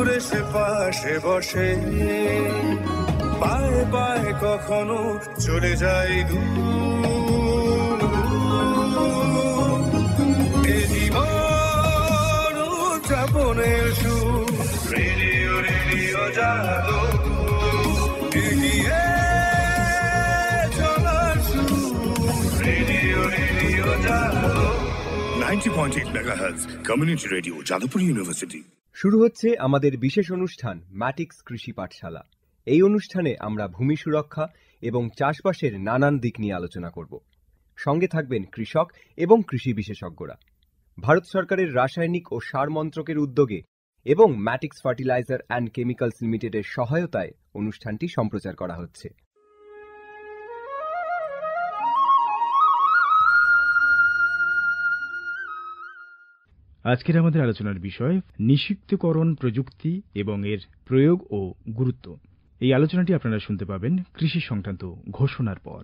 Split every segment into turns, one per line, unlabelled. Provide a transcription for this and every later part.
দূরে সে পাশে বসে, পায়ে পায়ে কখনো চলে যায় দূর। এ জীবন উদযাপনের সুর, রেডিও রেডিও জাগো, এগিয়ে চলার সুর, রেডিও রেডিও জাগো। 90.8 megahertz community radio, Jadavpur university.
শুরু হচ্ছে আমাদের বিশেষ অনুষ্ঠান ম্যাটিক্স কৃষি পাঠশালা। এই অনুষ্ঠানে আমরা ভূমি সুরক্ষা এবং চাষবাসের নানান দিক নিয়ে আলোচনা করব। সঙ্গে থাকবেন কৃষক এবং কৃষি বিশেষজ্ঞরা। ভারত সরকারের রাসায়নিক ও সার মন্ত্রকের উদ্যোগে এবং ম্যাটিক্স ফার্টিলাইজার অ্যান্ড কেমিক্যালস লিমিটেডের সহায়তায় অনুষ্ঠানটি সম্প্রচার করা হচ্ছে।
আজকের আমাদের আলোচনার বিষয় নিষিক্তকরণ প্রযুক্তি এবং এর প্রয়োগ ও গুরুত্ব। এই আলোচনাটি আপনারা শুনতে পাবেন কৃষি সংক্রান্ত ঘোষণার পর।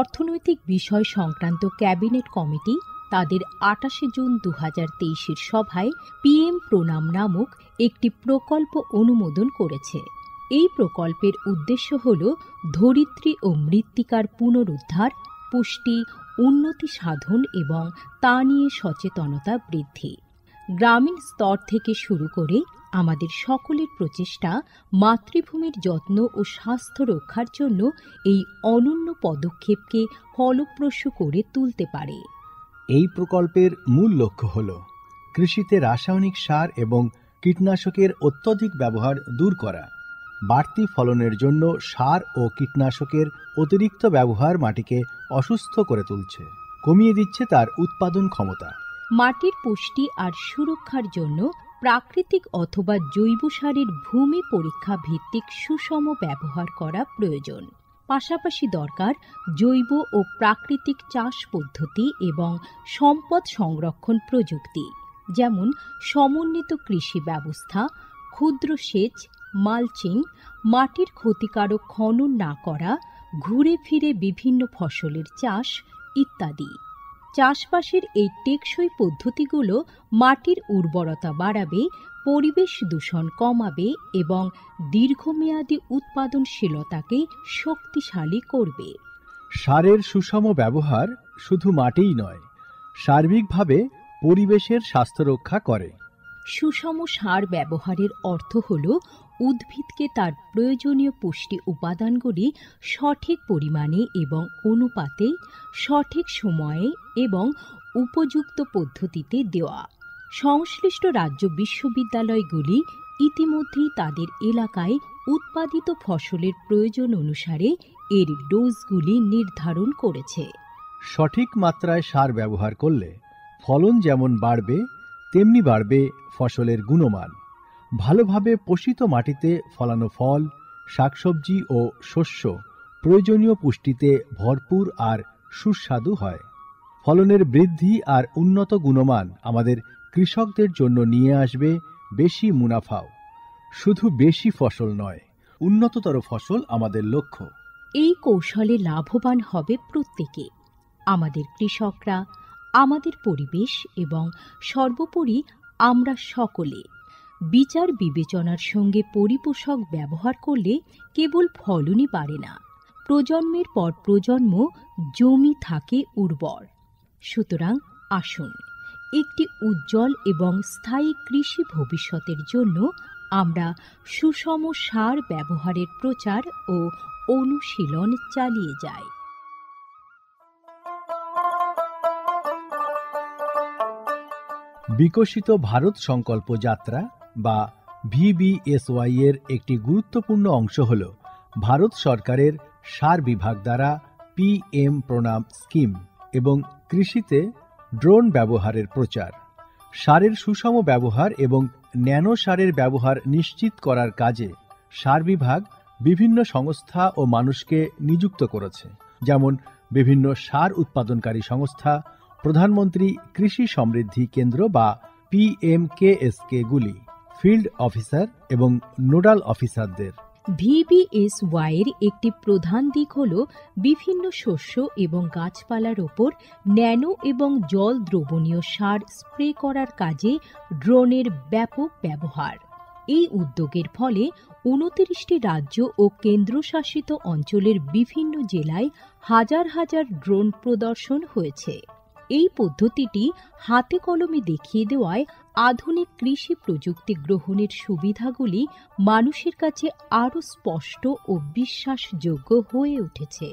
অর্থনৈতিক বিষয় সংক্রান্ত ক্যাবিনেট কমিটি তাদের ২৮ জুন ২০২৩ সভায় পিএম প্রণাম নামক একটি প্রকল্প অনুমোদন করেছে। এই প্রকল্পের উদ্দেশ্য হল ধরিত্রী ও মৃত্তিকার পুনরুদ্ধার, পুষ্টি, উন্নতি সাধন এবং তা নিয়ে সচেতনতা বৃদ্ধি। গ্রামীণ স্তর থেকে শুরু করে আমাদের সকলের প্রচেষ্টা মাতৃভূমির যত্ন ও স্বাস্থ্য রক্ষার জন্য এই অনন্য পদক্ষেপকে ফলপ্রসূ করে তুলতে পারে।
এই প্রকল্পের মূল লক্ষ্য হল কৃষিতে রাসায়নিক সার এবং কীটনাশকের অত্যধিক ব্যবহার দূর করা। বাড়তি ফলনের জন্য সার ও কীটনাশকের অতিরিক্ত ব্যবহার মাটিকে অসুস্থ করে তুলছে, কমিয়ে দিচ্ছে তার উৎপাদন ক্ষমতা।
মাটির পুষ্টি আর সুরক্ষার জন্য প্রাকৃতিক অথবা জৈব সারের ভূমি পরীক্ষা ভিত্তিক সুষম ব্যবহার করা প্রয়োজন। পাশাপাশি দরকার জৈব ও প্রাকৃতিক চাষ পদ্ধতি এবং সম্পদ সংরক্ষণ প্রযুক্তি, যেমন সমন্বিত কৃষি ব্যবস্থা, ক্ষুদ্র সেচ, মালচিং, মাটির ক্ষতিকারক খনন না করা, ঘুরে ফিরে বিভিন্ন ফসলের চাষ ইত্যাদি। চাষবাসের এই টেকসই পদ্ধতিগুলো মাটির উর্বরতা বাড়াবে, পরিবেশ দূষণ কমাবে এবং দীর্ঘমেয়াদী উৎপাদনশীলতাকে শক্তিশালী করবে।
সারের সুষম ব্যবহার শুধু মাটিই নয়, সার্বিকভাবে পরিবেশের স্বাস্থ্য রক্ষা করে।
সুষম সার ব্যবহারের অর্থ হল উদ্ভিদকে তার প্রয়োজনীয় পুষ্টি উপাদানগুলি সঠিক পরিমাণে এবং অনুপাতে, সঠিক সময়ে এবং উপযুক্ত পদ্ধতিতে দেওয়া। সংশ্লিষ্ট রাজ্য বিশ্ববিদ্যালয়গুলি ইতিমধ্যেই তাদের এলাকায় উৎপাদিত ফসলের প্রয়োজন অনুসারে এর ডোজগুলি নির্ধারণ করেছে।
সঠিক মাত্রায় সার ব্যবহার করলে ফলন যেমন বাড়বে, তেমনি বাড়বে ফসলের গুণমান। ভালোভাবে পোষিত মাটিতে ফলানো ফল, শাকসবজি ও শস্য প্রয়োজনীয় পুষ্টিতে ভরপুর আর সুস্বাদু হয়। ফলনের বৃদ্ধি আর উন্নত গুণমান আমাদের কৃষকদের জন্য নিয়ে আসবে বেশি মুনাফাও। শুধু বেশি ফসল নয়, উন্নততর ফসল আমাদের লক্ষ্য।
এই কৌশলে লাভবান হবে প্রত্যেকে, আমাদের কৃষকরা, আমাদের পরিবেশ এবং সর্বোপরি আমরা সকলে। বিচার বিবেচনার সঙ্গে পরিপোষক ব্যবহার করলে কেবল ফলনই বাড়ে না, প্রজন্মের পর প্রজন্ম জমি থাকে উর্বর। সুতরাং আসুন, একটি উজ্জ্বল এবং স্থায়ী কৃষি ভবিষ্যতের জন্য আমরা সুষম সার ব্যবহারের প্রচার ও অনুশীলন চালিয়ে যাই।
বিকশিত ভারত সংকল্প যাত্রা বা VBSY এর একটি গুরুত্বপূর্ণ অংশ হল ভারত সরকারের সার বিভাগ দ্বারা PM প্রণাম স্কিম এবং কৃষিতে ড্রোন ব্যবহারের প্রচার। সারের সুষম ব্যবহার এবং ন্যানো সারের ব্যবহার নিশ্চিত করার কাজে সার বিভাগ বিভিন্ন সংস্থা ও মানুষকে নিযুক্ত করেছে, যেমন বিভিন্ন সার উৎপাদনকারী সংস্থা, প্রধানমন্ত্রী কৃষি সমৃদ্ধি কেন্দ্র বা PMKSK গুলি, ফিল্ড অফিসার এবং নোডাল অফিসারদের।
VBSY এর একটি প্রধান দিক হল বিভিন্ন শস্য এবং গাছপালার ওপর ন্যানো এবং জল দ্রবণীয় সার স্প্রে করার কাজে ড্রোনের ব্যাপক ব্যবহার। এই উদ্যোগের ফলে ২৯টি রাজ্য ও কেন্দ্রশাসিত অঞ্চলের বিভিন্ন জেলায় হাজার হাজার ড্রোন প্রদর্শন হয়েছে। এই পদ্ধতিটি হাতে কলমে দেখিয়ে দেওয়ায় আধুনিক কৃষি প্রযুক্তি গ্রহণের সুবিধাগুলি মানুষের কাছে আরও স্পষ্ট ও বিশ্বাসযোগ্য হয়ে উঠেছে।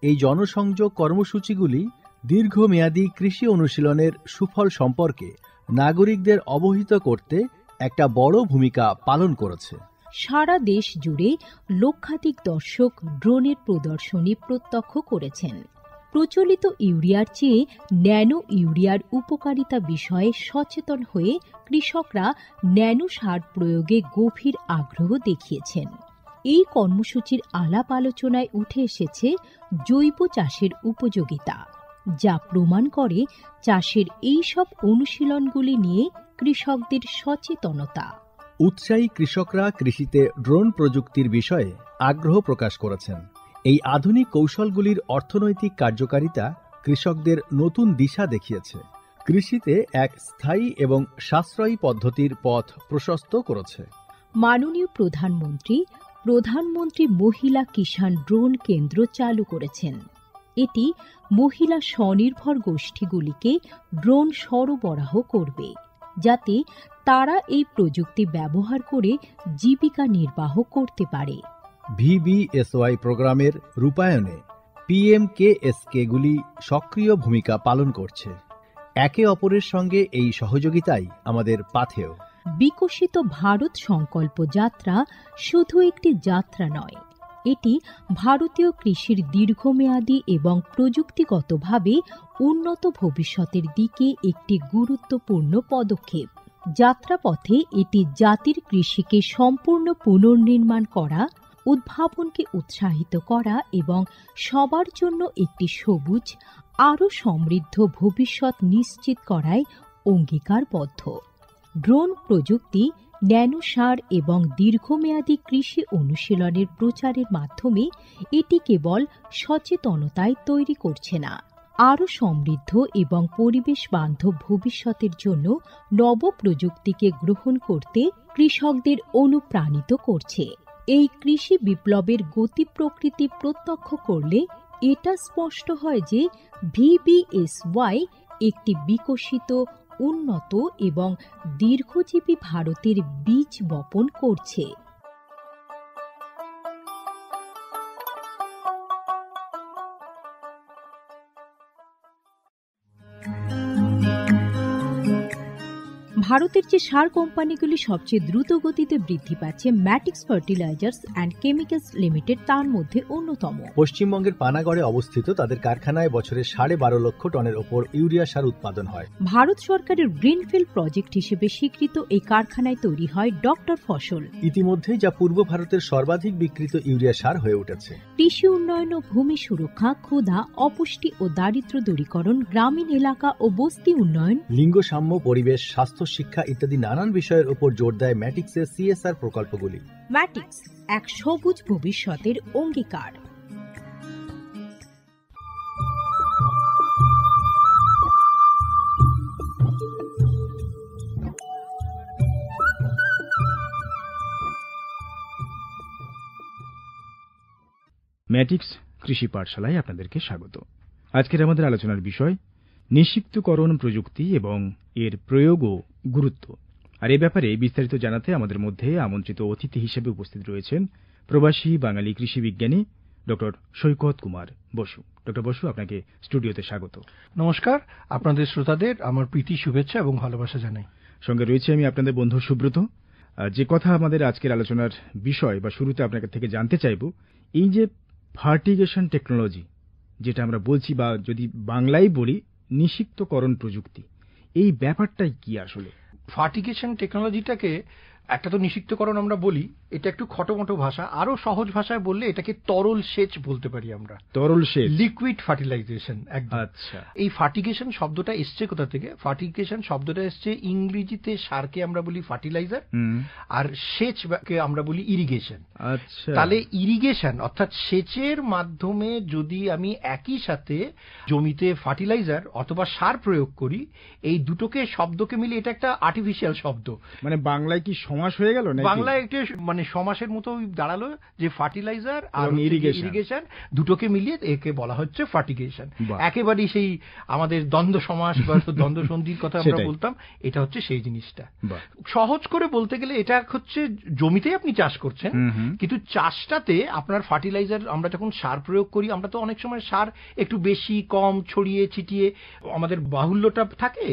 এই জনসংযোগ কর্মসূচিগুলি দীর্ঘমেয়াদী কৃষি অনুশীলনের সুফল সম্পর্কে নাগরিকদের অবহিত করতে একটা বড় ভূমিকা পালন করেছে।
সারা দেশ জুড়ে লক্ষাধিক দর্শক ড্রোনের প্রদর্শনী প্রত্যক্ষ করেছেন। প্রচলিত ইউরিয়ার চেয়ে ন্যানো ইউরিয়ার উপকারিতা বিষয়ে সচেতন হয়ে কৃষকরা ন্যানো সার প্রয়োগে গভীর আগ্রহ দেখিয়েছেন। এই কর্মসূচির আলাপ আলোচনায় উঠে এসেছে জৈব চাষের উপযোগিতা, যা প্রমাণ করে চাষের এই সব অনুশীলনগুলি নিয়ে কৃষকদের সচেতনতা।
উৎসাহী কৃষকরা কৃষিতে ড্রোন প্রযুক্তির বিষয়ে আগ্রহ প্রকাশ করেছেন। এই আধুনিক কৌশলগুলির অর্থনৈতিক কার্যকারিতা কৃষকদের নতুন দিশা দেখিয়েছে, কৃষিতে এক স্থায়ী এবং সাশ্রয়ী পদ্ধতির পথ প্রশস্ত করেছে।
মাননীয় প্রধানমন্ত্রী মহিলা কিষাণ ড্রোন কেন্দ্র চালু করেছেন। এটি মহিলা স্বনির্ভর গোষ্ঠীগুলিকে ড্রোন সরবরাহ করবে, যাতে তারা এই প্রযুক্তি ব্যবহার করে জীবিকা নির্বাহ করতে পারে।
VBSY প্রোগ্রামের রূপায়ণে PMKSKগুলি সক্রিয় ভূমিকা পালন করছে। একে অপরের সঙ্গে এই সহযোগিতাই আমাদের পাথেয়।
বিকশিত ভারত সংকল্প যাত্রা শুধু একটি যাত্রা নয়, এটি ভারতীয় কৃষির দীর্ঘমেয়াদী এবং প্রযুক্তিগতভাবে উন্নত ভবিষ্যতের দিকে একটি গুরুত্বপূর্ণ পদক্ষেপ। যাত্রাপথে এটি জাতির কৃষিকে সম্পূর্ণ পুনর্নির্মাণ করা, উদ্ভাবনকে উৎসাহিত করা এবং সবার জন্য একটি সবুজ, আরও সমৃদ্ধ ভবিষ্যৎ নিশ্চিত করায় অঙ্গীকারবদ্ধ। ড্রোন প্রযুক্তি, ন্যানো সার এবং দীর্ঘমেয়াদী কৃষি অনুশীলনের প্রচারের মাধ্যমে এটি কেবল সচেতনতায় তৈরি করছে না, আরও সমৃদ্ধ এবং পরিবেশ বান্ধব ভবিষ্যতের জন্য নব প্রযুক্তিকে গ্রহণ করতে কৃষকদের অনুপ্রাণিত করছে। এই কৃষি বিপ্লবের গতি প্রকৃতি প্রত্যক্ষ করলে এটা স্পষ্ট হয় যে VBSY একটি বিকশিত, উন্নত এবং দীর্ঘজীবী ভারতের বীজ বপন করছে। ভারতের যে সার কোম্পানিগুলি সবচেয়ে দ্রুত গতিতে বৃদ্ধি পাচ্ছে, ম্যাটিক্স ফার্টিলাইজার্স অ্যান্ড কেমিক্যালস লিমিটেড তার মধ্যে অন্যতম।
পশ্চিমবঙ্গের পানাগড়ে অবস্থিত তাদের কারখানায় বছরে 12.5 লক্ষ টনের ওপর ইউরিয়া সার উৎপাদন হয়।
ভারত সরকারের গ্রিনফিল্ড প্রজেক্ট হিসেবে স্বীকৃত এই কারখানায় তৈরি হয় ডক্টর ফসল।
ইতিমধ্যেই যা পূর্ব ভারতের সর্বাধিক বিক্রিত ইউরিয়া সার হয়ে উঠেছে।
কৃষি উন্নয়ন ও ভূমি সুরক্ষা, ক্ষুধা, অপুষ্টি ও দারিদ্র্য দূরীকরণ, গ্রামীণ এলাকা ও বস্তি উন্নয়ন,
লিঙ্গ সাম্য, পরিবেশ, স্বাস্থ্য, শিক্ষা ইত্যাদি নানান বিষয়ের উপর জোর দেয় ম্যাটিক্সের CSR প্রকল্পগুলি।
ম্যাটিক্স এক সবুজ ভবিষ্যতের অঙ্গীকার।
ম্যাটিক্স কৃষি পাঠশালায় আপনাদেরকে স্বাগত। আজকের আমাদের আলোচনার বিষয় নিষিক্তকরণ প্রযুক্তি এবং এর প্রয়োগ ও গুরুত্ব। আর এ ব্যাপারে বিস্তারিত জানাতে আমাদের মধ্যে আমন্ত্রিত অতিথি হিসেবে উপস্থিত রয়েছেন প্রবাসী বাঙালি কৃষি বিজ্ঞানী ডক্টর সৈকত কুমার বসু। ডক্টর বসু, আপনাকে স্টুডিওতে স্বাগত।
নমস্কার, আপনাদের শ্রোতাদের আমার প্রীতি, শুভেচ্ছা এবং ভালোবাসা জানাই।
সঙ্গে রয়েছে আমি আপনাদের বন্ধু সুব্রত। যে কথা আমাদের আজকের আলোচনার বিষয় বা শুরুতে আপনাকে থেকে জানতে চাইব, এই যে ফার্টিগেশন টেকনোলজি যেটা আমরা বলছি, বা যদি বাংলায় বলি নিষিক্তকরণ প্রযুক্তি, এই ব্যাপারটাই কি আসলে?
ফার্টিগেশন টেকনোলজিটাকে একটা তো নিষিক্তকরণ আমরা বলি, এটা একটু খটোমটো ভাষা, আরো সহজ ভাষায় বললে এটাকে তরল সেচ বলতে পারি আমরা।
তরল সেচ,
লিকুইড ফার্টিলাইজেশন। একদম।
আচ্ছা,
এই ফার্টিগেশন শব্দটা এসছে কোথা থেকে? ফার্টিগেশন শব্দটা এসছে ইংরেজিতে সারকে আমরা বলি ফার্টিলাইজার, আর সেচকে আমরা বলি ইরিগেশন।
আচ্ছা,
তাহলে ইরিগেশন অর্থাৎ সেচের মাধ্যমে যদি আমি একই সাথে জমিতে ফার্টিলাইজার অথবা সার প্রয়োগ করি, এই দুটোকে শব্দকে মিলে এটা একটা আর্টিফিশিয়াল শব্দ।
মানে বাংলায় কি সমাস হয়ে গেল?
বাংলায় একটা মানে সমাসের মতো দাঁড়ালো, যে ফার্টিলাইজার আর
ইরিগেশন
দুটোকে মিলিয়ে একে বলা হচ্ছে ফার্টিগেশন। একেবারেই সেই আমাদের দ্বন্দ্ব সমাস বা দ্বন্দ্ব সন্ধির কথা আমরা বলতাম, এটা হচ্ছে সেই জিনিসটা। সহজ করে বলতে গেলে এটা হচ্ছে জমিতেই আপনি চাষ করছেন, কিন্তু চাষটাতে আপনার ফার্টিলাইজার, আমরা যখন সার প্রয়োগ করি, আমরা তো অনেক সময় সার একটু বেশি কম ছড়িয়ে ছিটিয়ে আমাদের বাহুল্যটা থাকে।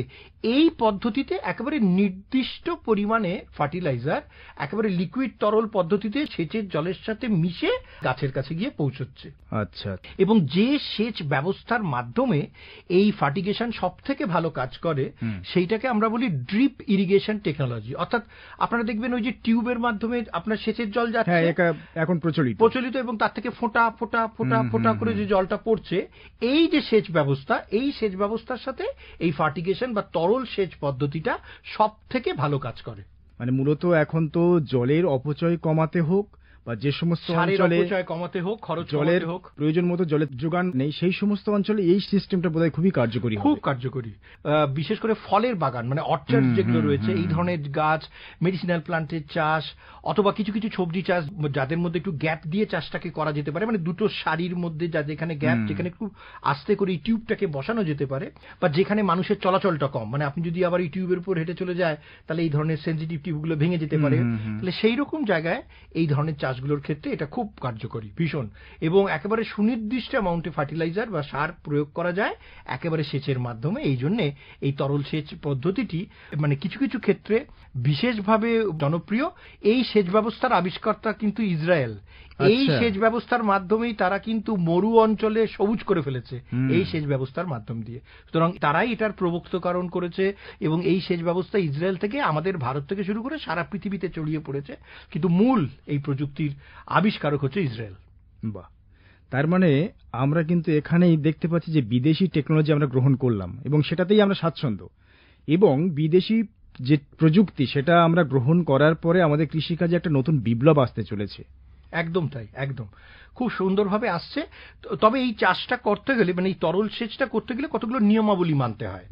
এই পদ্ধতিতে একেবারে নির্দিষ্ট পরিমাণে ফার্টিলাইজার একেবারে লিকুইড তরল পদ্ধতিতে সেচের জলের সাথে মিশে গাছের কাছে গিয়ে পৌঁছচ্ছে।
আচ্ছা,
এবং যে সেচ ব্যবস্থার মাধ্যমে এই ফার্টিগেশন সব থেকে ভালো কাজ করে, সেইটাকে আমরা বলি ড্রিপ ইরিগেশন টেকনোলজি। অর্থাৎ আপনারা দেখবেন ওই যে টিউবের মাধ্যমে আপনার সেচের জল যাচ্ছে,
এখন প্রচলিত, এবং
তার থেকে ফোঁটা ফোঁটা ফোঁটা ফোঁটা করে যে জলটা পড়ছে, এই যে সেচ ব্যবস্থা, এই সেচ ব্যবস্থার সাথে এই ফার্টিগেশন বা তরল সেচ পদ্ধতিটা সব থেকে ভালো কাজ করে।
মানে মূলত এখন তো জলের অপচয় কমাতে হোক বা যে সমস্ত অঞ্চলে
কমাতে হোক, খরচ
জলের হোক, প্রয়োজন মতো জলের যোগান নেই, সেই সমস্ত অঞ্চলে এই সিস্টেমটা বোধহয় খুবই কার্যকরী,
খুব কার্যকরী। বিশেষ করে ফলের বাগান, মানে অর্চার্ড যেগুলো রয়েছে, এই ধরনের গাছ, মেডিসিনাল প্লান্টের চাষ, অথবা কিছু কিছু সবজি চাষ, যাদের মধ্যে একটু গ্যাপ দিয়ে চাষটাকে করা যেতে পারে, মানে দুটো সারির মধ্যে যেখানে গ্যাপ, যেখানে একটু আস্তে করে এই টিউবটাকে বসানো যেতে পারে, বা যেখানে মানুষের চলাচলটা কম, মানে আপনি যদি আবার এই টিউবের উপর হেঁটে চলে যায়, তাহলে এই ধরনের সেনজিটিভ টিউবগুলো ভেঙে যেতে পারে। তাহলে সেই রকম জায়গায় এই ধরনের চাষগুলোর ক্ষেত্রে এটা খুব কার্যকরী, ভীষণ। এবং একেবারে সুনির্দিষ্ট অ্যামাউন্টে ফার্টিলাইজার বা সার প্রয়োগ করা যায় একেবারে সেচের মাধ্যমে। এই জন্যে এই তরল সেচ পদ্ধতিটি মানে কিছু কিছু ক্ষেত্রে বিশেষভাবে জনপ্রিয়। এই সেচ ব্যবস্থার আবিষ্কর্তা কিন্তু ইসরায়েল। এই সেচ ব্যবস্থার মাধ্যমেই তারা কিন্তু মরু অঞ্চলে সবুজ করে ফেলেছে এই সেচ ব্যবস্থার মাধ্যম দিয়ে। সুতরাং তারাই এটার প্রবক্তকরণ করেছে, এবং এই সেচ ব্যবস্থা ইসরায়েল থেকে, আমাদের ভারত থেকে শুরু করে সারা পৃথিবীতে ছড়িয়ে পড়েছে, কিন্তু মূল এই প্রযুক্তির আবিষ্কারক হচ্ছে ইসরায়েল।
বাহ, তার মানে আমরা কিন্তু এখানেই দেখতে পাচ্ছি যে বিদেশি টেকনোলজি আমরা গ্রহণ করলাম এবং সেটাতেই আমরা স্বাচ্ছন্দ্য, এবং বিদেশি যে প্রযুক্তি সেটা আমরা গ্রহণ করার পরে আমাদের কৃষিকাজে একটা নতুন বিপ্লব আসতে চলেছে।
একদম তাই, একদম খুব সুন্দরভাবে আসছে। তবে এই চাষটা করতে গেলে, মানে এই তরল সেচটা করতে গেলে কতগুলো নিয়মাবলী মানতে হয়।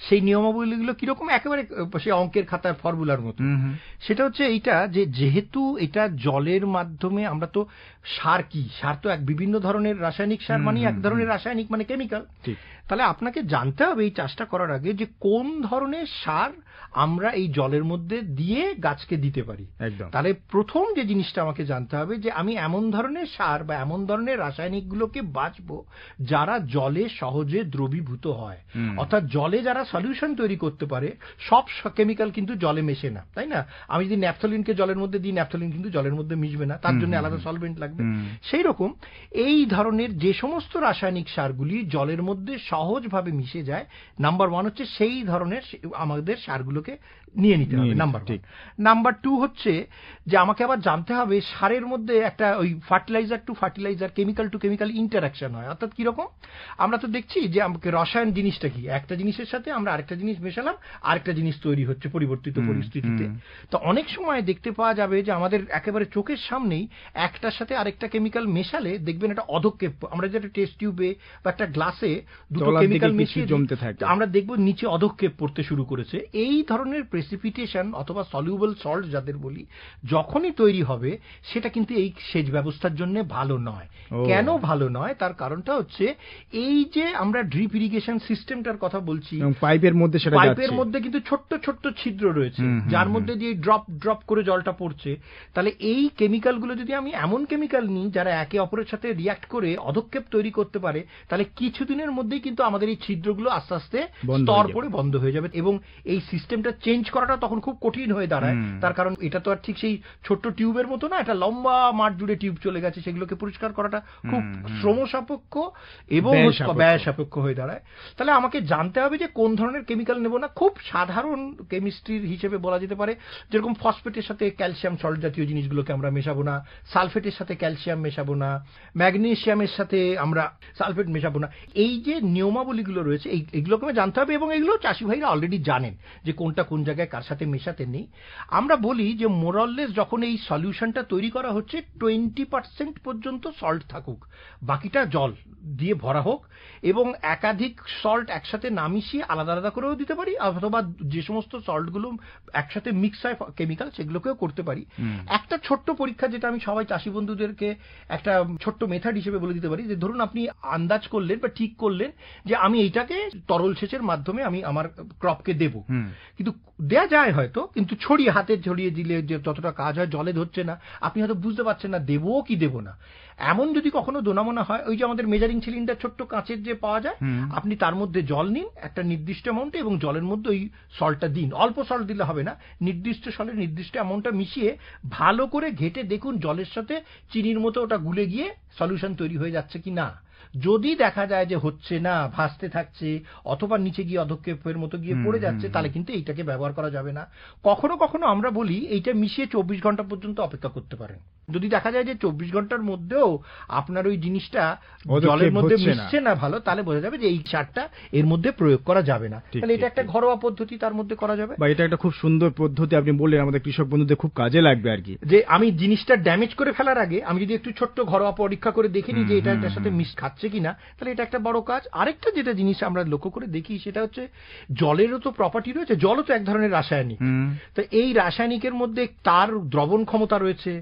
সেই নিয়মাবলীগুলো কিরকম? একেবারে সেই অঙ্কের খাতার ফর্মুলার মতো। সেটা হচ্ছে এইটা, যে যেহেতু এটা জলের মাধ্যমে, আমরা তো সার কি, সার তো বিভিন্ন ধরনের রাসায়নিক সার, মানে এক ধরনের রাসায়নিক মানে কেমিক্যাল। তাহলে আপনাকে জানতে হবে এই চাষটা করার আগে যে কোন ধরনের সার আমরা এই জলের মধ্যে দিয়ে গাছকে দিতে পারি। তাহলে প্রথম যে জিনিসটা আমাকে জানতে হবে যে আমি এমন ধরনের সার বা এমন ধরনের রাসায়নিকগুলোকে বাছবো যারা জলে সহজে দ্রবীভূত হয়। অর্থাৎ জলে যারা সলিউশন তৈরি করতে পারে। সব কেমিক্যাল কিন্তু জলে মেশে না, তাই না? আমি যদি ন্যাপথলিনকে জলের মধ্যে দিই, ন্যাপথলিন কিন্তু জলের মধ্যে মিশবে না, তার জন্য আলাদা সলভেন্ট লাগবে। সেই রকম এই ধরনের যে সমস্ত রাসায়নিক সারগুলি জলের মধ্যে সহজভাবে মিশে যায়, নাম্বার ওয়ান হচ্ছে সেই ধরনের আমাদের সারগুলোকে নিয়ে নিতে হবে, নাম্বার ওয়ান। নাম্বার টু হচ্ছে যে আমাকে আবার জানতে হবে সারের মধ্যে একটা ওই fertiliser to fertiliser, chemical to chemical interaction হয়। অর্থাৎ কিরকম? আমরা তো দেখছি যে আমাকে রসায়ন জিনিসটা কি, একটা জিনিসের সাথে আমরা আরেকটা জিনিস মেশালাম, আরেকটা জিনিস তৈরি হচ্ছে পরিবর্তিত পরিস্থিতিতে। তো অনেক সময় দেখতে পাওয়া যাবে যে আমাদের একেবারে চোখের সামনেই একটার সাথে আরেকটা কেমিক্যাল মেশালে দেখবেন একটা অধক্ষেপ, আমরা যেটা টেস্ট টিউবে বা একটা গ্লাসে দুটো কেমিক্যাল মিশিয়ে জমতে থাকে, আমরা দেখব নিচে অধক্ষেপ পড়তে শুরু করেছে। এই ধরনের প্রেসিপিটেশন অথবা সলিউবল সল্ট যাদের বলি, যখনই তৈরি হবে সেটা কিন্তু এই সেচ ব্যবস্থার জন্য ভালো নয়। কেন ভালো নয়? তার কারণটা হচ্ছে এই যে আমরা ড্রিপ ইরিগেশন সিস্টেমটার কথা বলছি, পাইপের মধ্যে কিন্তু ছোট্ট ছোট্ট ছিদ্র রয়েছে যার মধ্যে দিয়ে ড্রপ ড্রপ করে জলটা পড়ছে। তাহলে এই কেমিক্যালগুলো যদি আমি এমন কেমিক্যাল নিই যারা একে অপরের সাথে রিয়াক্ট করে অধক্ষেপ তৈরি করতে পারে, তাহলে কিছুদিনের মধ্যেই কিন্তু আমাদের এই ছিদ্রগুলো আস্তে আস্তে স্তর পড়ে বন্ধ হয়ে যাবে এবং এই সিস্টেমটা চেঞ্জ করাটা তখন খুব কঠিন হয়ে দাঁড়ায়। তার কারণ এটা তো আর ঠিক সেই ছোট্ট টিউবের মতো না, এটা লম্বা মাঠ জুড়ে টিউব চলে গেছে, সেগুলোকে পরিষ্কার করাটা খুব শ্রম সাপেক্ষ এবং ব্যয় সাপেক্ষ হয়ে দাঁড়ায়। তাহলে আমাকে জানতে হবে যে কোন ধরনের কেমিক্যাল নেব না। খুব সাধারণ কেমিস্ট্রির হিসেবে বলা যেতে পারে যেরকম ফসফেটের সাথে ক্যালসিয়াম সল্ট জাতীয় জিনিসগুলোকে আমরা মেশাবো না, সালফেটের সাথে ক্যালসিয়াম মেশাবো না, ম্যাগনেসিয়ামের সাথে আমরা সালফেট মেশাবো না। এই যে নিয়মাবলীগুলো রয়েছে এইগুলোকে জানতে হবে, এবং এগুলো চাষি ভাইরা অলরেডি জানেন যে কোনটা কোন জায়গায় কার সাথে মেশাতে নেই। আমরা বলি যে মোরাললেস যখন এই সলিউশনটা তৈরি করা হচ্ছে 20% পর্যন্ত সল্ট থাকুক, বাকিটা জল দিয়ে ভরা হোক, এবং একাধিক সল্ট একসাথে না মিশিয়ে আলাদা আলাদা করেও দিতে পারি, অথবা যে সমস্ত সল্টগুলো একসাথে মিক্স হয় কেমিক্যাল সেগুলোকেও করতে পারি। একটা ছোট্ট পরীক্ষা যেটা আমি সবাই চাষি বন্ধুদেরকে একটা ছোট্ট মেথড হিসেবে বলে দিতে পারি, যে ধরুন আপনি আন্দাজ করলেন বা ঠিক করলেন যে আমি এইটাকে তরল সেচের মাধ্যমে আমি আমার ক্রপকে দেব, কিন্তু দেয়া যায় হয়তো, কিন্তু হাতে ছড়িয়ে দিলে যে ততটা কাজ হয় জলে ধরছে না, আপনি হয়তো বুঝতে পারছেন না দেবো কি দেব না। এমন যদি কখনো দোনামোনা হয়, ওই যে আমাদের মেজারিং সিলিন্ডার ছোট্ট কাঁচের যে পাওয়া যায়, আপনি তার মধ্যে জল নিন একটা নির্দিষ্ট অ্যামাউন্টে, এবং জলের মধ্যে ওই সল্টটা দিন। অল্প সল্ট দিলে হবে না, নির্দিষ্ট সলের নির্দিষ্ট অ্যামাউন্টটা মিশিয়ে ভালো করে ঘেটে দেখুন জলের সাথে চিনির মতো ওটা গুলে গিয়ে সলিউশন তৈরি হয়ে যাচ্ছে কি না। যদি দেখা যায় যে হচ্ছে না, ভাসতে থাকছে, অথবা নিচে গিয়ে অধক্ষেপের মতো গিয়ে পড়ে যাচ্ছে, তাহলে কিন্তু এইটাকে ব্যবহার করা যাবে না। কখনো কখনো আমরা বলি এইটা মিশিয়ে 24 ঘন্টা পর্যন্ত অপেক্ষা করতে পারেন। যদি দেখা যায় যে 24 ঘন্টার মধ্যেও আপনার ওই জিনিসটা জলের মধ্যে মিশছে না ভালো, তাহলে বোঝা যাবে যে এই সারটা এর মধ্যে প্রয়োগ করা যাবে না। তাহলে এটা একটা ঘরোয়া পদ্ধতি, তার মধ্যে করা যাবে, বা এটা একটা খুব সুন্দর পদ্ধতি আপনি বললেন, আমাদের কৃষক বন্ধুদের খুব কাজে লাগবে আর কি। যে আমি জিনিসটা ড্যামেজ করে ফেলার আগে আমি যদি একটু ছোট্ট ঘরোয়া পরীক্ষা করে দেখে নিই যে এটা এটার সাথে মিশ খাচ্ছে কিনা, তাহলে এটা একটা বড় কাজ। আরেকটা যেটা জিনিস আমরা লক্ষ্য করে দেখি সেটা হচ্ছে জলেরও তো প্রপার্টি রয়েছে, জলও তো এক ধরনের রাসায়নিক। তো এই রাসায়নিকের মধ্যে তার দ্রবণ ক্ষমতা রয়েছে,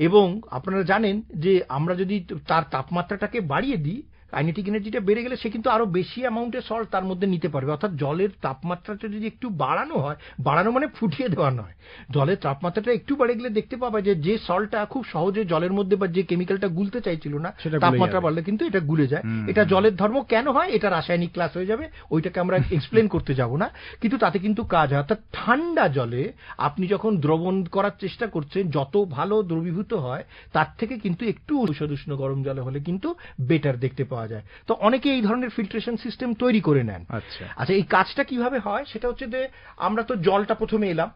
এবং আপনারা জানেন যে আমরা যদি তার তাপমাত্রাটাকে বাড়িয়ে দিই, কাইনেটিক এনার্জিটা বেড়ে গেলে সে কিন্তু আরো বেশি অ্যামাউন্টের সল্ট তার মধ্যে নিতে পারবে। অর্থাৎ জলের তাপমাত্রাটা যদি একটু বাড়ানো হয়, বাড়ানো মানে ফুটিয়ে দেওয়া নয়, জলের তাপমাত্রাটা একটু বেড়ে গেলে দেখতে পাবে যে সল্টটা খুব সহজে জলের মধ্যে বা যে কেমিক্যালটা গুলতে চাইছিল না, তাপমাত্রা বাড়লে কিন্তু এটা গুলে যায়। এটা জলের ধর্ম কেন হয়, এটা রাসায়নিক ক্লাস হয়ে যাবে, ওইটাকে আমরা এক্সপ্লেন করতে যাব না, কিন্তু তাতে কিন্তু কাজ হয়। অর্থাৎ ঠান্ডা জলে আপনি যখন দ্রবণ করার চেষ্টা করছেন, যত ভালো দ্রবীভূত হয় তার থেকে কিন্তু একটু উষ্ণ গরম জলে হলে কিন্তু বেটার দেখতে পাওয়া যায়। তো অনেকে এই ধরনের ফিল্ট্রেশন সিস্টেম তৈরি করে নেন। আচ্ছা, এই কাজটা কিভাবে হয় সেটা হচ্ছে যে আমরা তো জলটা প্রথমে এলাম,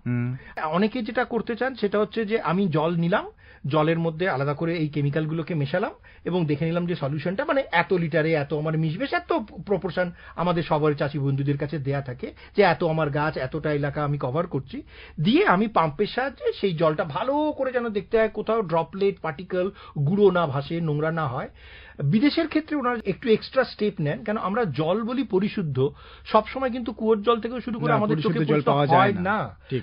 অনেকে যেটা করতে চান সেটা হচ্ছে যে আমি জল নিলাম, জলের মধ্যে আলাদা করে এই কেমিক্যালগুলোকে মেশালাম এবং দেখে নিলাম যে সলিউশনটা মানে এত লিটারে এত আমার মিশবে, এত প্রপোর্শন আমাদের সবার চাষি বন্ধুদের কাছে দেয়া থাকে যে এত আমার গাছ এতটা এলাকা আমি কভার করছি, দিয়ে আমি পাম্পের সাহায্যে সেই জলটা ভালো করে যেন দেখতে হয় কোথাও ড্রপলেট পার্টিকেল গুঁড়ো না ভাসে, নোংরা না হয়। বিদেশের ক্ষেত্রে ওনারা একটু এক্সট্রা স্টেপ নেন, কেন আমরা জল বলি পরিশুদ্ধ, সবসময় কিন্তু কুয়োর জল থেকে শুরু করে আমাদের চোখে হয় না।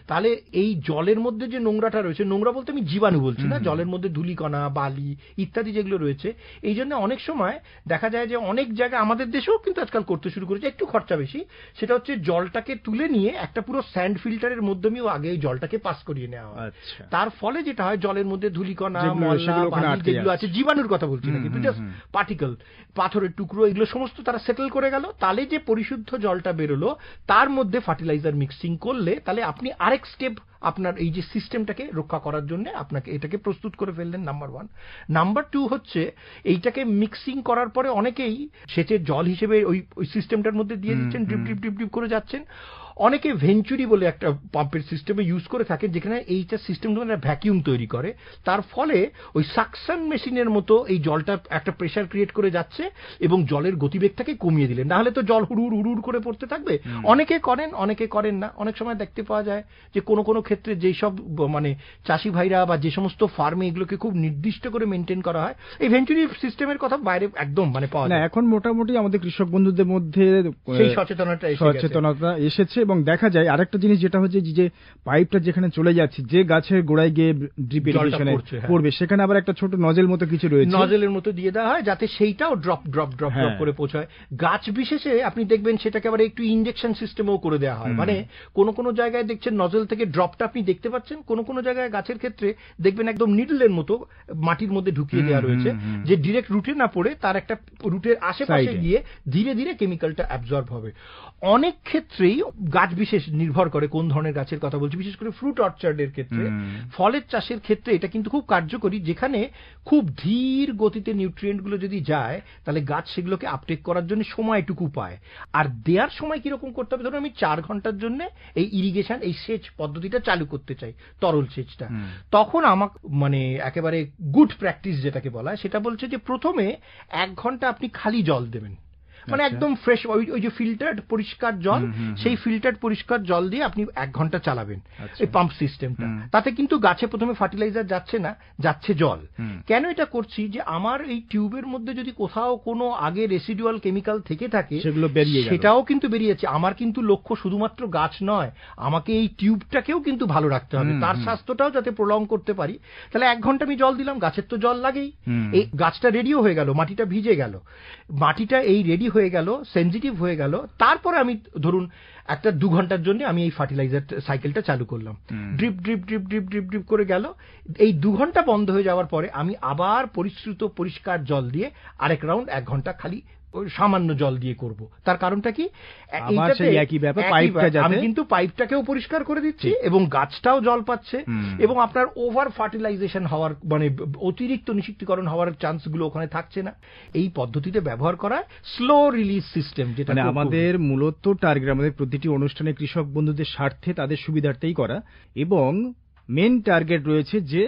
তাহলে এই জলের মধ্যে যে নোংরাটা রয়েছে, নোংরা বলতে আমি জীবাণু বলছি না, জলের মধ্যে ধুলিকণা বালি ইত্যাদি যেগুলো রয়েছে, এই জন্য অনেক সময় দেখা যায় যে অনেক জায়গায় আমাদের দেশেও কিন্তু আজকাল করতে শুরু করেছে, একটু খরচা বেশি, সেটা হচ্ছে জলটাকে তুলে নিয়ে একটা পুরো স্যান্ড ফিল্টারের মাধ্যমেও আগে এই জলটাকে পাস করিয়ে নেওয়া হয়। তার ফলে যেটা হয় জলের মধ্যে ধুলিকণা ময়লা বালি যেগুলো আছে, জীবাণুর কথা বলছি না কিন্তু জাস্ট পার্টিকেল, পাথরের টুকরো, এগুলো সমস্ত তারা সেটেল করে গেল। তাহলে যে পরিশুদ্ধ জলটা বেরোলো তার মধ্যে ফার্টিলাইজার মিক্সিং করলে তাহলে আপনি আরেক স্টেপ আপনার এই যে সিস্টেমটাকে রক্ষা করার জন্য আপনাকে এটাকে প্রস্তুত করে ফেললেন, নাম্বার 1। নাম্বার 2 হচ্ছে এইটাকে মিক্সিং করার পরে অনেকেই সেচের জল হিসেবে ওই সিস্টেমটার মধ্যে দিয়ে দিচ্ছেন, ড্রিপ ড্রিপ ড্রিপ ড্রিপ করে যাচ্ছেন। অনেকে ভেঞ্চুরি বলে একটা পাম্পের সিস্টেমে ইউজ করে থাকে, যেখানে এইটা সিস্টেমটা ভ্যাকিউম তৈরি করে, তার ফলে ওই সাকশন মেশিনের মতো এই জলটা একটা প্রেসার ক্রিয়েট করে যাচ্ছে এবং জলের গতিবেগটাকে কমিয়ে দিলেন, না হলে তো জল হুড়ুর হুড়ুর করে পড়তে থাকবে। অনেকে করেন অনেকে করেন না। অনেক সময় দেখতে পাওয়া যায় যে কোনো কোনো ক্ষেত্রে যেই সব মানে চাষি ভাইরা বা যে সমস্ত ফার্মে এগুলোকে খুব নির্দিষ্ট করে মেনটেন করা হয়, এই ভেঞ্চুরি সিস্টেমের কথা বাইরে একদম মানে পাওয়া যায় না। এখন মোটামুটি আমাদের কৃষক বন্ধুদের মধ্যে সেই সচেতনতা এসেছে, এবং দেখা যায় আরেকটা জিনিস যেটা হচ্ছে যে পাইপটা যেখানে চলে যাচ্ছে, যে গাছের গোড়ায় গিয়ে ড্রিপ ইরিগেশনে পড়বে, সেখানে আবার একটা ছোট নজেল মতো কিছু রয়েছে, নজেলের মতো দিয়ে দেওয়া হয় যাতে সেইটাও ড্রপ ড্রপ ড্রপ ড্রপ করে পৌঁছায়। গাছ বিশেষে আপনি দেখবেন সেটাকে আবার একটু ইনজেকশন সিস্টেমও করে দেওয়া হয়, মানে কোন কোন জায়গায় দেখছেন নজেল থেকে ড্রপটা আপনি দেখতে পাচ্ছেন, কোন কোন জায়গায় গাছের ক্ষেত্রে দেখবেন একদম নিডলের মতো মাটির মধ্যে ঢুকিয়ে দেওয়া রয়েছে, যে ডিরেক্ট রুটে না পড়ে তার একটা রুটের আশেপাশে গিয়ে ধীরে ধীরে কেমিক্যালটা অ্যাবজর্ব হবে। অনেক ক্ষেত্রেই গাছ বিশেষ নির্ভর করে কোন ধরনের গাছের কথা বলছি, বিশেষ করে ফ্রুট অর্চার্ডের ক্ষেত্রে, ফলের চাষের ক্ষেত্রে এটা কিন্তু খুব কার্যকরী, যেখানে খুব ধীর গতিতে নিউট্রিয়েন্টগুলো যদি যায় তাহলে গাছ সেগুলোকে আপটেক করার জন্য সময়টুকু পায়। আর দেওয়ার সময় কিরকম করতে হবে, ধরুন আমি 4 ঘন্টার জন্য এই ইরিগেশন, এই সেচ পদ্ধতিটা চালু করতে চাই, তরল সেচটা, তখন আমাকে মানে একেবারে গুড প্র্যাকটিস যেটাকে বলা হয় সেটা বলছে যে প্রথমে 1 ঘন্টা আপনি খালি জল দেবেন, মানে একদম ফ্রেশ, ওই যে ফিল্টার্ড পরিষ্কার জল, সেই ফিল্টার্ড পরিষ্কার জল দিয়ে আপনি 1 ঘন্টা চালাবেন এই পাম্প সিস্টেমটা। তাতে কিন্তু গাছে প্রথমে ফার্টিলাইজার যাচ্ছে না, যাচ্ছে জল। কেন এটা করছি, যে আমার এই টিউবের মধ্যে যদি কোথাও কোনো আগে রেসিডুয়াল কেমিক্যাল থেকে থাকে সেটাও কিন্তু বেরিয়েছে। আমার কিন্তু লক্ষ্য শুধুমাত্র গাছ নয়, আমাকে এই টিউবটাকেও কিন্তু ভালো রাখতে হবে, তার স্বাস্থ্যটাও যাতে প্রলং করতে পারি। তাহলে 1 ঘন্টা আমি জল দিলাম, গাছের তো জল লাগেই, এই গাছটা রেডিও হয়ে গেল, মাটিটা ভিজে গেল, মাটিটা এই রেডি হয়ে গেল, সেনজিটিভ হয়ে গেল। তারপরে আমি ধরুন একটা 2 ঘন্টার জন্য আমি এই ফার্টিলাইজার সাইকেলটা চালু করলাম, drip drip drip drip drip drip করে গেল। এই 2 ঘন্টা বন্ধ হয়ে যাওয়ার পরে আমি আবার পরিশ্রুত পরিষ্কার জল দিয়ে আরেক রাউন্ড 1 ঘন্টা খালি সামান্য জল দিয়ে করব। তার কারণটা কি, আমি কিন্তু পাইপটাকেও পরিষ্কার করে দিচ্ছি এবং গাছটাও জল পাচ্ছে, এবং আপনার ওভার ফার্টিলাইজেশন হওয়ার মানে অতিরিক্ত নিষিক্তকরণ হওয়ার চান্সগুলো ওখানে থাকছে না। এই পদ্ধতিতে ব্যবহার করা স্লো রিলিজ সিস্টেম, যেটা
আমাদের মূলত টার্গেট, আমাদের প্রতিটি অনুষ্ঠানে কৃষক বন্ধুদের স্বার্থে তাদের সুবিধার্থেই করা, এবং মেন টার্গেট রয়েছে যে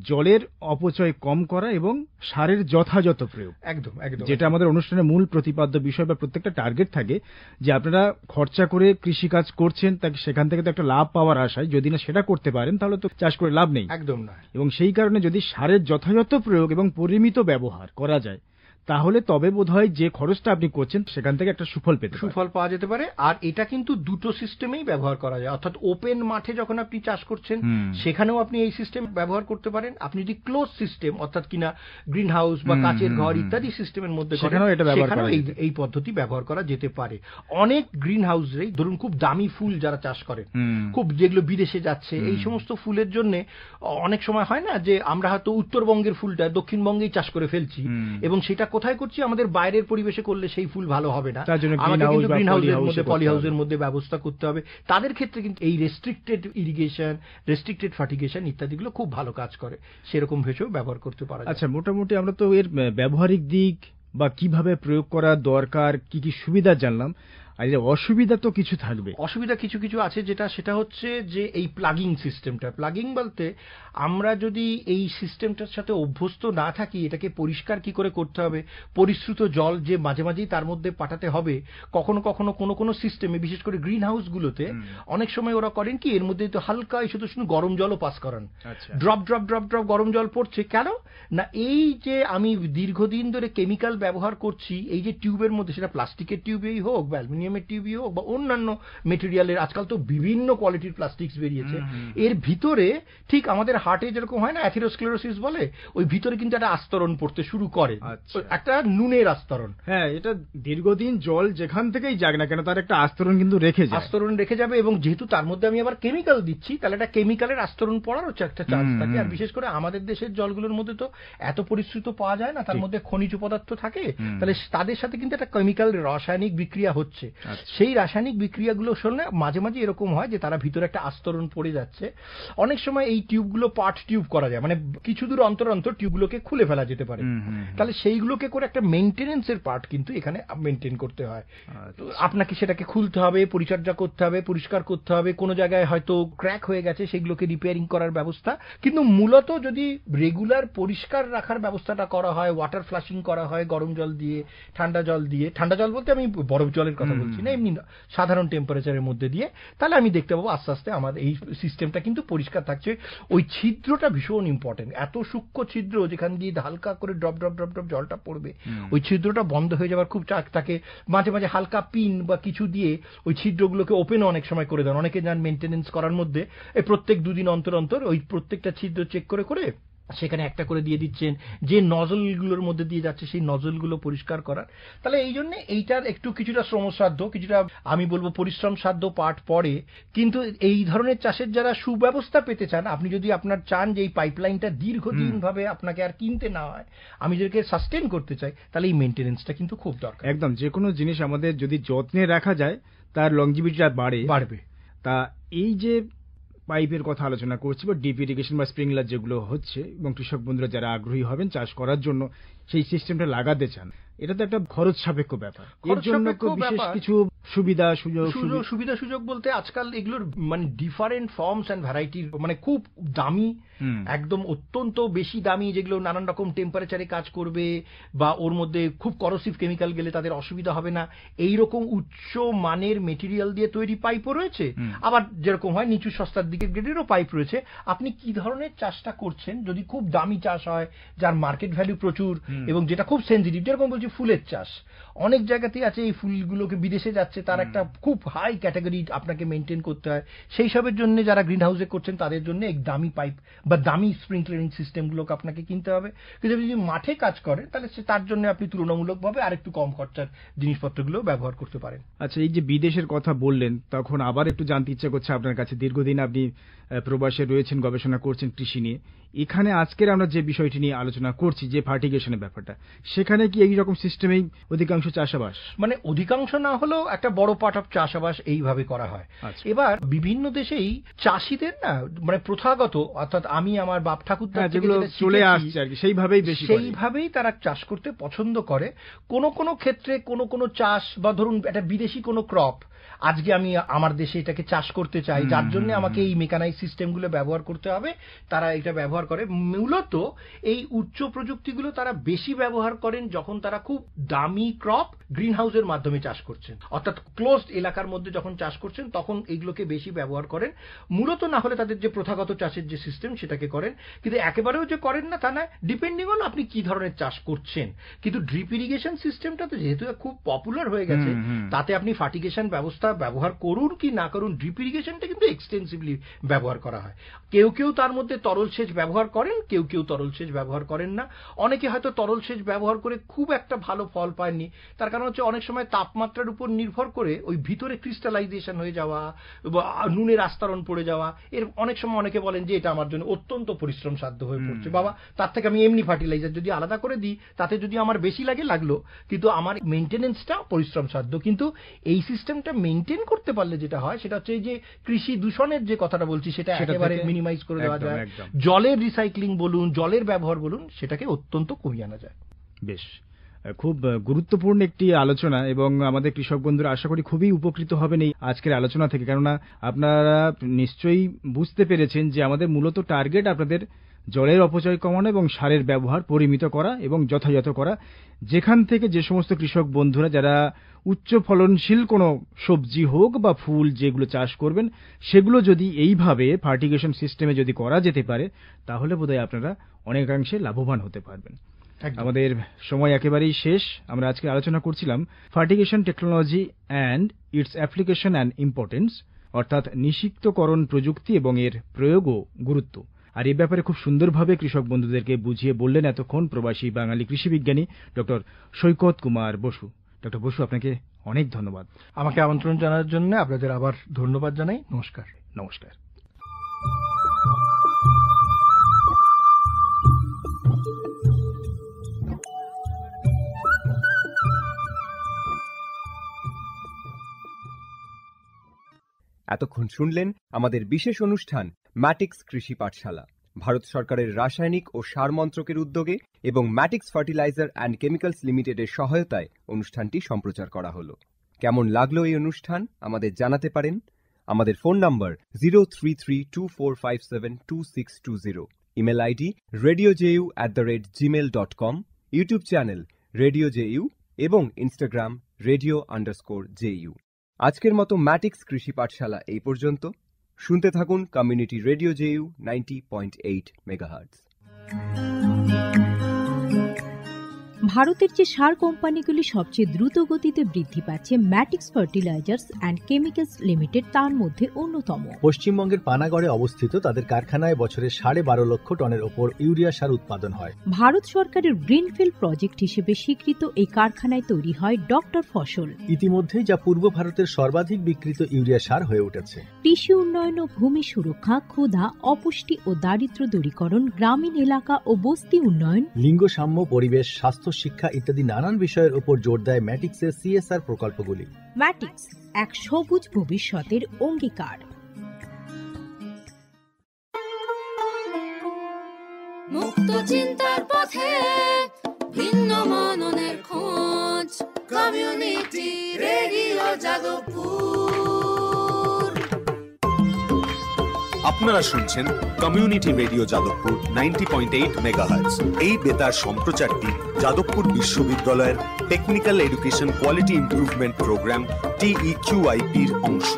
জলের অপচয় কম করা এবং সারের যথাযথ প্রয়োগ।
একদম একদম,
যেটা আমাদের অনুষ্ঠানের মূল প্রতিপাদ্য বিষয় বা প্রত্যেকটা টার্গেট থাকে, যে আপনারা খরচা করে কৃষিকাজ করছেন, তাকে সেখান থেকে তো একটা লাভ পাওয়ার আশায়, যদি না সেটা করতে পারেন তাহলে তো চাষ করে লাভ নেই।
একদম না।
এবং সেই কারণে যদি সারের যথাযথ প্রয়োগ এবং পরিমিত ব্যবহার করা যায়, তাহলে তবে বোধহয় যে খরচটা আপনি করছেন সেখান থেকে একটা সুফল
পাওয়া যেতে পারে। আর এটা কিন্তু দুটো সিস্টেমেই ব্যবহার করা যায়, অর্থাৎ ওপেন মাঠে যখন আপনি চাষ করছেন সেখানেও আপনি এই সিস্টেম ব্যবহার করতে পারেন। আপনি যদি ক্লোজ সিস্টেম, অর্থাৎ কিনা গ্রিন হাউস বা কাচের ঘর ইত্যাদি সিস্টেমের মধ্যে সেখানেও এই পদ্ধতি ব্যবহার করা যেতে পারে। অনেক গ্রিন হাউসেই ধরুন খুব দামি ফুল যারা চাষ করেন, খুব যেগুলো বিদেশে যাচ্ছে, এই সমস্ত ফুলের জন্য অনেক সময় হয় না যে আমরা হয়তো উত্তরবঙ্গের ফুলটা দক্ষিণবঙ্গেই চাষ করে ফেলছি, এবং সেটা কোথায় করছি, আমাদের বাইরের পরিবেশে করলে সেই ফুল ভালো হবে না, আমাকে কিন্তু গ্রিন হাউসের মধ্যে, পলি হাউসের মধ্যে ব্যবস্থা করতে হবে। তাদের ক্ষেত্রে কিন্তু এই রেস্ট্রিক্টেড ইরিগেশন, রেস্ট্রিক্টেড ফার্টিগেশন ইত্যাদিগুলো খুব ভালো কাজ করে, সেরকম ভেবেও ব্যবহার করতে পারা যায়।
আচ্ছা, মোটামুটি আমরা তো এর ব্যবহারিক দিক বা কিভাবে প্রয়োগ করা দরকার, কি কি সুবিধা জানলাম, আর অসুবিধা তো কিছু থাকবে।
অসুবিধা কিছু কিছু আছে, সেটা হচ্ছে যে এই প্লাগিং সিস্টেমটা। প্লাগিং বলতে আমরা যদি এই সিস্টেমটার সাথে অভ্যস্ত না থাকি, এটাকে পরিষ্কার কি করে করতে হবে, পরিশ্রুত জল যে মাঝে মাঝেই তার মধ্যে পাঠাতে হবে, কখনো কখনো কোনো সিস্টেমে, বিশেষ করে গ্রিন হাউসগুলোতে অনেক সময় ওরা করেন কি, এর মধ্যে তো হালকা শুধু গরম জলও পাস করান, ড্রপ ড্রপ ড্রপ ড্রপ গরম জল পড়ছে। কেন না, এই যে আমি দীর্ঘদিন ধরে কেমিক্যাল ব্যবহার করছি এই যে টিউবের মধ্যে, সেটা প্লাস্টিকের টিউবেই হোক বা অ্যালুমিনিয়ামের টিউবই হোক বা অন্যান্য মেটেরিয়ালের, আজকাল তো বিভিন্ন কোয়ালিটির প্লাস্টিক্স বেরিয়েছে, এর ভিতরে ঠিক আমাদের হার্টে যেরকম হয় না অ্যাথেরোস্ক্লেরোসিস বলে, ওই ভিতরে কিন্তু একটা আস্তরণ পড়তে শুরু করে, একটা নুনের আস্তরণ।
হ্যাঁ, এটা দীর্ঘদিন জল যেখান থেকেই যাক না কেন তার একটা আস্তরণ কিন্তু
আস্তরণ রেখে যাবে, এবং যেহেতু তার মধ্যে আমি আবার কেমিক্যাল দিচ্ছি, তাহলে একটা কেমিক্যালের আস্তরণ পড়ার হচ্ছে একটা চান্স থাকে। আর বিশেষ করে আমাদের দেশের জলগুলোর মধ্যে তো এত পরিশ্রুত পাওয়া যায় না, তার মধ্যে খনিজ পদার্থ থাকে, তাহলে তাদের সাথে কিন্তু একটা কেমিক্যাল রাসায়নিক বিক্রিয়া হচ্ছে। সেই রাসায়নিক বিক্রিয়াগুলো শুনলে মাঝে মাঝে এরকম হয় যে তারা ভিতরে একটা আস্তরণ পড়ে যাচ্ছে। অনেক সময় এই টিউবগুলো পার্ট টিউব করা যায়, মানে কিছু দূর অন্তর অন্তর টিউবগুলোকে খুলে ফেলা যেতে পারে, তাহলে সেইগুলোকে করে একটা মেইনটেনেন্সের পার্ট কিন্তু এখানে মেইনটেইন করতে হয়। আপনাকে সেটাকে খুলতে হবে, পরিচর্যা করতে হবে, পরিষ্কার করতে হবে, কোনো জায়গায় হয়তো ক্র্যাক হয়ে গেছে সেগুলোকে রিপেয়ারিং করার ব্যবস্থা। কিন্তু মূলত যদি রেগুলার পরিষ্কার রাখার ব্যবস্থাটা করা হয়, ওয়াটার ফ্লাশিং করা হয় গরম জল দিয়ে, ঠান্ডা জল দিয়ে, ঠান্ডা জল বলতে আমি বরফ জলের কথা বলছি না, এমনি সাধারণ টেম্পারেচারের মধ্যে দিয়ে, তাহলে আমি দেখতে পাবো আস্তে আস্তে আমাদের এই সিস্টেমটা কিন্তু পরিষ্কার থাকছে। ওই ছিদ্রটা ভীষণ ইম্পর্টেন্ট, এত সূক্ষ্ম ছিদ্র যেখান দিয়ে হালকা করে ড্রপ ড্রপ ড্রপ ড্রপ জলটা পড়বে, ওই ছিদ্রটা বন্ধ হয়ে যাওয়ার খুব চাক থাকে। মাঝে মাঝে হালকা পিন বা কিছু দিয়ে ওই ছিদ্রগুলোকে ওপেনও অনেক সময় করে দেন, অনেকে যান মেনটেনেন্স করার মধ্যে প্রত্যেক 2 দিন অন্তর অন্তর ওই প্রত্যেকটা ছিদ্র চেক করে করে সেখানে একটা করে দিয়ে দিচ্ছেন, যে নজলগুলোর মধ্যে দিয়ে যাচ্ছে সেই নজলগুলো পরিষ্কার করার। তাহলে এই জন্য এইটার একটু কিছুটা শ্রমসাধ্য, কিছুটা আমি বলবো পরিশ্রম সাধ্য পার্ট পড়ে, কিন্তু এই ধরনের চাষের যারা সুব্যবস্থা পেতে চান, আপনি যদি আপনার চান যে এই পাইপলাইনটা দীর্ঘদিন ভাবে আপনাকে আর কিনতে না হয়, আমি যেটাকে সাস্টেন করতে চাই, তাহলে এই মেনটেনেন্সটা কিন্তু খুব দরকার।
একদম, যে কোনো জিনিস আমাদের যদি যত্নে রাখা যায় তার লংজিভিটিটা
বাড়বে।
তা এই যে পাইপের কথা আলোচনা করছি বা ডিপ ইরিগেশন বা স্প্রিংলার যেগুলো হচ্ছে এবং কৃষক বন্ধুরা যারা আগ্রহী হবেন চাষ করার জন্য সেই সিস্টেমটা লাগাতে চান, এটা তো একটা খরচ সাপেক্ষ ব্যাপার। এর জন্য বিশেষ কিছু সুবিধা
সুযোগ বলতে আজকাল এগুলোর মানে ডিফারেন্ট ফর্মস এন্ড ভ্যারাইটির, মানে খুব দামি, একদম অত্যন্ত বেশি দামি, যেগুলো নানান রকম টেম্পারেচারে কাজ করবে বা ওর মধ্যে খুব করসিভ কেমিক্যাল গেলে তাদের অসুবিধা হবে না, এইরকম উচ্চ মানের মেটেরিয়াল দিয়ে তৈরি পাইপও রয়েছে। আবার যেরকম হয় নিচু সস্তার দিকের গ্রেডেরও পাইপ রয়েছে। আপনি কি ধরনের চাষটা করছেন, যদি খুব দামি চাষ হয় যার মার্কেট ভ্যালু প্রচুর এবং যেটা খুব সেনজিটিভ, যেরকম বলছি ফুলের চাষ, অনেক জায়গাতেই আছে এই ফুলগুলোকে বিদেশে যাচ্ছে, তার একটা খুব হাই ক্যাটাগরি আপনাকে মেনটেন করতে হয়। সেই সবের জন্য যারা গ্রিন হাউসে করছেন তাদের জন্য এক দামি পাইপ বা দামি স্প্রিংক্লারিং সিস্টেমগুলোকে আপনাকে কিনতে হবে। কিন্তু যদি মাঠে কাজ করেন তাহলে তার জন্য আপনি তুলনামূলকভাবে আরেকটু কম খরচার জিনিসপত্রগুলো ব্যবহার করতে পারেন।
আচ্ছা, এই যে বিদেশের কথা বললেন, তখন আবার একটু জানতে ইচ্ছা করছে আপনার কাছে। দীর্ঘদিন আপনি প্রবাসে রয়েছেন, গবেষণা করছেন কৃষি নিয়ে। এখানে আজকের আমরা যে বিষয়টি নিয়ে আলোচনা করছি, যে ফার্টিগেশনের ব্যাপারটা, সেখানে কি এই রকম সিস্টেমেই অধিকাংশ চাষাবাস?
মানে অধিকাংশ না হলেও একটা বড় পার্ট অফ চাষাবাস এইভাবে করা হয়।
এবার
বিভিন্ন দেশেই চাষিদের না মানে প্রথাগত, অর্থাৎ আমি আমার বাপ ঠাকুরদা
যেগুলো চলে আসছে আর কি,
সেইভাবেই তারা চাষ করতে পছন্দ করে। কোনো ক্ষেত্রে কোনো চাষ বা ধরুন একটা বিদেশি কোনো ক্রপ, আজকে আমি আমার দেশে এটাকে চাষ করতে চাই, যার জন্য আমাকে এই মেকানাইজ সিস্টেমগুলো ব্যবহার করতে হবে, তারা এটা ব্যবহার করে। মূলত এই উচ্চ প্রযুক্তিগুলো তারা বেশি ব্যবহার করেন যখন তারা খুব দামি ক্রপ গ্রিন হাউসের মাধ্যমে চাষ করছেন, অর্থাৎ ক্লোজড এলাকার মধ্যে যখন চাষ করছেন তখন এইগুলোকে বেশি ব্যবহার করেন। মূলত না হলে তাদের যে প্রথাগত চাষের যে সিস্টেম সেটাকে করেন, কিন্তু একেবারেও যে করেন না তা নয়, ডিপেন্ডিং অন আপনি কি ধরনের চাষ করছেন। কিন্তু ড্রিপ ইরিগেশন সিস্টেমটা তো যেহেতু খুব পপুলার হয়ে গেছে, তাতে আপনি ফার্টিগেশন ব্যবস্থা ব্যবহার করুন কি না করুন, ড্রিপ ইরিগেশনটা কিন্তু এক্সটেন্সিভলি ব্যবহার করা হয়। কেউ তার মধ্যে তরল সেচ ব্যবহার করেন, কেউ তরল সেচ ব্যবহার করেন না। অনেকে হয়তো তরল সেচ ব্যবহার করে খুব একটা ভালো ফল পায়নি, তার কারণ হচ্ছে অনেক সময় তাপমাত্রার উপর নির্ভর করে ওই ভিতরে ক্রিস্টালাইজেশন হয়ে যাওয়া বা নুনের আস্তরণ পড়ে যাওয়া। এর অনেক সময় অনেকে বলেন যে এটা আমার জন্য অত্যন্ত পরিশ্রম সাধ্য হয়ে পড়ছে, বাবা তার থেকে আমি এমনি ফার্টিলাইজার যদি আলাদা করে দিই, তাতে যদি আমার বেশি লাগলো, কিন্তু আমার মেইনটেনেন্সটা পরিশ্রম সাধ্য। কিন্তু এই সিস্টেমটা মেইনটেইন করতে পারলে যেটা হয় সেটা হচ্ছে যে কৃষি দূষণের যে কথাটা বলছি সেটা একেবারে মিনিমাইজ করে দেওয়া যায়। জলের রিসাইক্লিং বলুন, জলের ব্যবহার বলুন, সেটাকে অত্যন্ত কমিয়ে আনা যায়।
বেশ, খুব গুরুত্বপূর্ণ একটি আলোচনা এবং আমাদের কৃষক বন্ধুরা আশা করি খুবই উপকৃত হবেন এই আজকের আলোচনা থেকে। কেননা আপনারা নিশ্চয়ই বুঝতে পেরেছেন যে আমাদের মূলত টার্গেট আপনাদের জলের অপচয় কমানো এবং সারের ব্যবহার পরিমিত করা এবং যথাযথ করা। যেখান থেকে যে সমস্ত কৃষক বন্ধুরা যারা উচ্চ ফলনশীল কোনো সবজি হোক বা ফুল যেগুলো চাষ করবেন, সেগুলো যদি এইভাবে ফার্টিগেশন সিস্টেমে যদি করা যেতে পারে, তাহলে বোধহয় আপনারা অনেকাংশে লাভবান হতে পারবেন। আমাদের সময় একেবারেই শেষ। আমরা আজকে আলোচনা করছিলাম fertigation technology and its application and importance, অর্থাৎ নিষিক্তকরণ প্রযুক্তি এবং এর প্রয়োগ ও গুরুত্ব। আর এই ব্যাপারে খুব সুন্দরভাবে কৃষক বন্ধুদেরকে বুঝিয়ে বললেন এতক্ষণ প্রবাসী বাঙালি কৃষি বিজ্ঞানী ডক্টর সৈকত কুমার বসু। ডক্টর বসু, আপনাকে অনেক ধন্যবাদ।
আমাকে আমন্ত্রণ জানার জন্য আপনাদের আবার ধন্যবাদ জানাই। নমস্কার।
নমস্কার।
এতক্ষণ শুনলেন আমাদের বিশেষ অনুষ্ঠান ম্যাটিক্স কৃষি পাঠশালা, ভারত সরকারের রাসায়নিক ও সার মন্ত্রকের উদ্যোগে এবং ম্যাটিক্স ফার্টিলাইজার অ্যান্ড কেমিক্যালস লিমিটেডের সহায়তায় অনুষ্ঠানটি সম্প্রচার করা হলো। কেমন লাগলো এই অনুষ্ঠান আমাদের জানাতে পারেন। আমাদের ফোন নম্বর 0332457262, email ID radiojeu@gmail.com, YouTube channel radio JU এবং ইনস্টাগ্রাম radio_ju। আজকের মতো ম্যাটিক্স কৃষি পাঠশালা এই পর্যন্ত। শুনতে থাকুন কমিউনিটি রেডিও জেইউ 90.8 মেগাহার্টজ।
ভারতের যে সার কোম্পানিগুলি সবচেয়ে দ্রুত গতিতে বৃদ্ধি পাচ্ছে ম্যাটিক্স ফার্টিলাইজার্স অ্যান্ড কেমিক্যালস লিমিটেড তার মধ্যে অন্যতম।
পশ্চিমবঙ্গের পানাগড়ে অবস্থিত তাদের কারখানায় বছরে 12.5 লক্ষ টনের ওপর ইউরিয়া সার উৎপাদন হয়।
ভারত সরকারের গ্রিনফিল্ড প্রজেক্ট হিসেবে স্বীকৃত এই কারখানায় তৈরি হয় ডক্টর ফসল।
ইতিমধ্যেই যা পূর্ব ভারতের সর্বাধিক বিক্রিত ইউরিয়া সার হয়ে উঠেছে।
কৃষি উন্নয়ন ও ভূমি সুরক্ষা, ক্ষুধা, অপুষ্টি ও দারিদ্র্য দূরীকরণ, গ্রামীণ এলাকা ও বস্তি উন্নয়ন,
লিঙ্গ সাম্য, পরিবেশ, স্বাস্থ্য শিক্ষা ইত্যাদি নানান বিষয়ের উপর জোর দেয় ম্যাটিক্সের CSR প্রকল্পগুলি।
ম্যাটিক্স, এক সবুজ ভবিষ্যতের অঙ্গীকার।
মুক্ত চিন্তার পথে ভিন্ন মননের খোঁজ, কমিউনিটি রেডিও যাদবপুর।
আপনারা শুনছেন কমিউনিটি রেডিও যাদবপুর 90.8 মেগাহার্টজ। এই বেতার সম্প্রচারটি যাদবপুর বিশ্ববিদ্যালয়ের technical education quality improvement programme TEQIP-র অংশ।